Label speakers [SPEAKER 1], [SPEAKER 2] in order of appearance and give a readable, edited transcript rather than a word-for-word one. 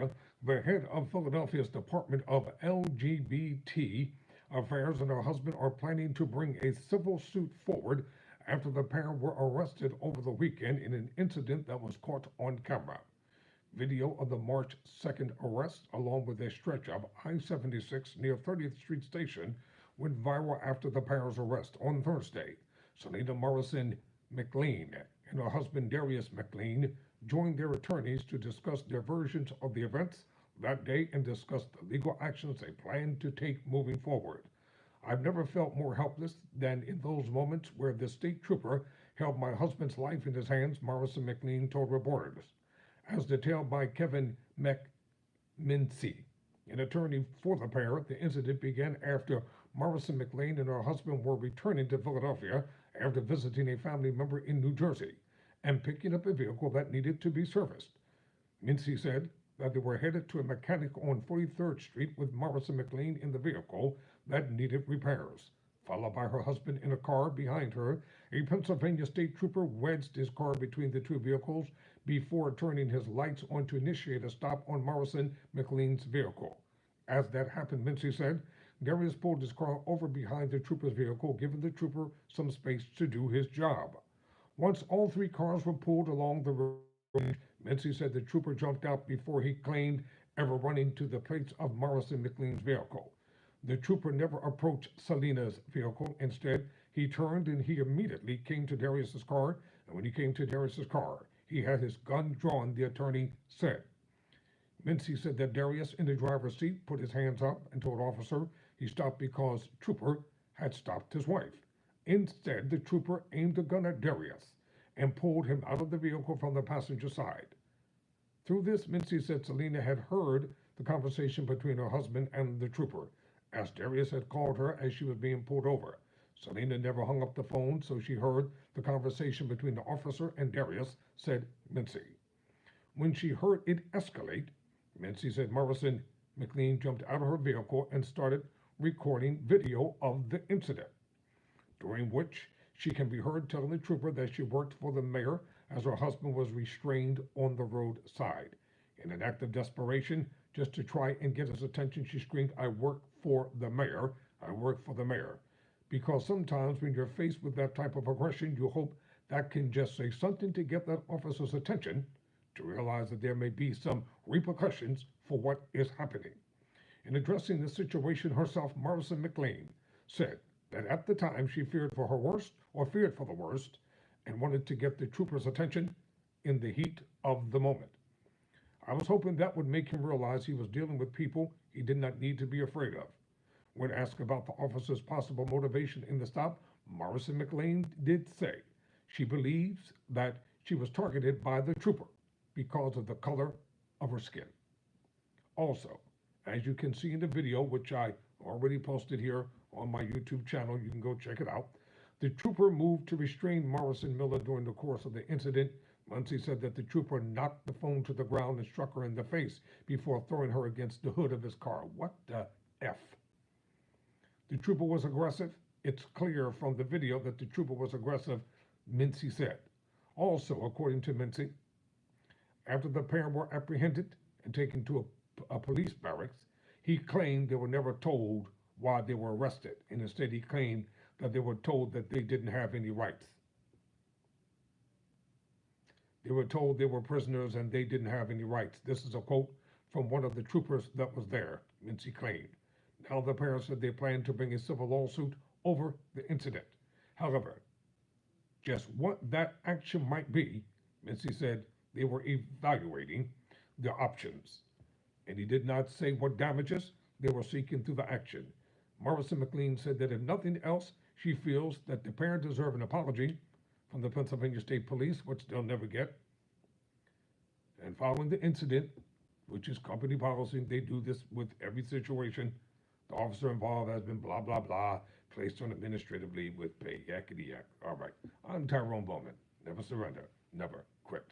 [SPEAKER 1] Philadelphia, the head of Philadelphia's Department of LGBT Affairs and her husband are planning to bring a civil suit forward after the pair were arrested over the weekend in an incident that was caught on camera. Video of the March 2nd arrest, along with a stretch of I-76 near 30th Street Station, went viral after the pair's arrest on Thursday. Selena Morrison McLean and her husband Darius McLean joined their attorneys to discuss their versions of the events that day and discuss the legal actions they plan to take moving forward. I've never felt more helpless than in those moments where the state trooper held my husband's life in his hands, Morrison McLean told reporters. As detailed by Kevin McMincy, an attorney for the pair, the incident began after Morrison McLean and her husband were returning to Philadelphia after visiting a family member in New Jersey and picking up a vehicle that needed to be serviced. Mincy said that they were headed to a mechanic on 43rd Street with Morrison McLean in the vehicle that needed repairs. Followed by her husband in a car behind her, a Pennsylvania state trooper wedged his car between the two vehicles before turning his lights on to initiate a stop on Morrison McLean's vehicle. As that happened, Mincy said, Darius pulled his car over behind the trooper's vehicle, giving the trooper some space to do his job. Once all three cars were pulled along the road, Mincy said the trooper jumped out before he claimed ever running to the plates of Morrison McLean's vehicle. The trooper never approached Selena's vehicle. Instead, he turned and he immediately came to Darius's car, and when he came to Darius's car, he had his gun drawn, the attorney said. Mincy said that Darius, in the driver's seat, put his hands up and told officer he stopped because trooper had stopped his wife. Instead, the trooper aimed a gun at Darius and pulled him out of the vehicle from the passenger side. Through this, Mincy said Selena had heard the conversation between her husband and the trooper, as Darius had called her as she was being pulled over. Selena never hung up the phone, so she heard the conversation between the officer and Darius, said Mincy. When she heard it escalate, Mincy said Morrison McLean jumped out of her vehicle and started recording video of the incident, during which she can be heard telling the trooper that she worked for the mayor as her husband was restrained on the roadside. In an act of desperation, just to try and get his attention, she screamed, "I work for the mayor, I work for the mayor." Because sometimes when you're faced with that type of aggression, you hope that can just say something to get that officer's attention, to realize that there may be some repercussions for what is happening. In addressing the situation herself, Morrison McLean said that at the time she feared for the worst, and wanted to get the trooper's attention in the heat of the moment. I was hoping that would make him realize he was dealing with people he did not need to be afraid of. When asked about the officer's possible motivation in the stop, Morrison McLean did say she believes that she was targeted by the trooper because of the color of her skin. Also, as you can see in the video, which I already posted here on my YouTube channel, you can go check it out, the trooper moved to restrain Morrison Miller during the course of the incident. Muncie said that the trooper knocked the phone to the ground and struck her in the face before throwing her against the hood of his car. What the F? The trooper was aggressive. It's clear from the video that the trooper was aggressive, Mincy said. Also, according to Mincy, after the pair were apprehended and taken to a police barracks, he claimed they were never told why they were arrested, and instead he claimed that they were told that they didn't have any rights. They were told they were prisoners and they didn't have any rights. This is a quote from one of the troopers that was there, Mincy claimed. Now the pair said they plan to bring a civil lawsuit over the incident. However, just what that action might be, Mincy said they were evaluating their options. And he did not say what damages they were seeking through the action. Morrison McLean said that if nothing else, she feels that the pair deserve an apology from the Pennsylvania State Police, which they'll never get. And following the incident, which is company policy, they do this with every situation. The officer involved has been blah, blah, blah, placed on administrative leave with pay, yakety yak. All right, I'm Tyrone Bowman. Never surrender, never quit.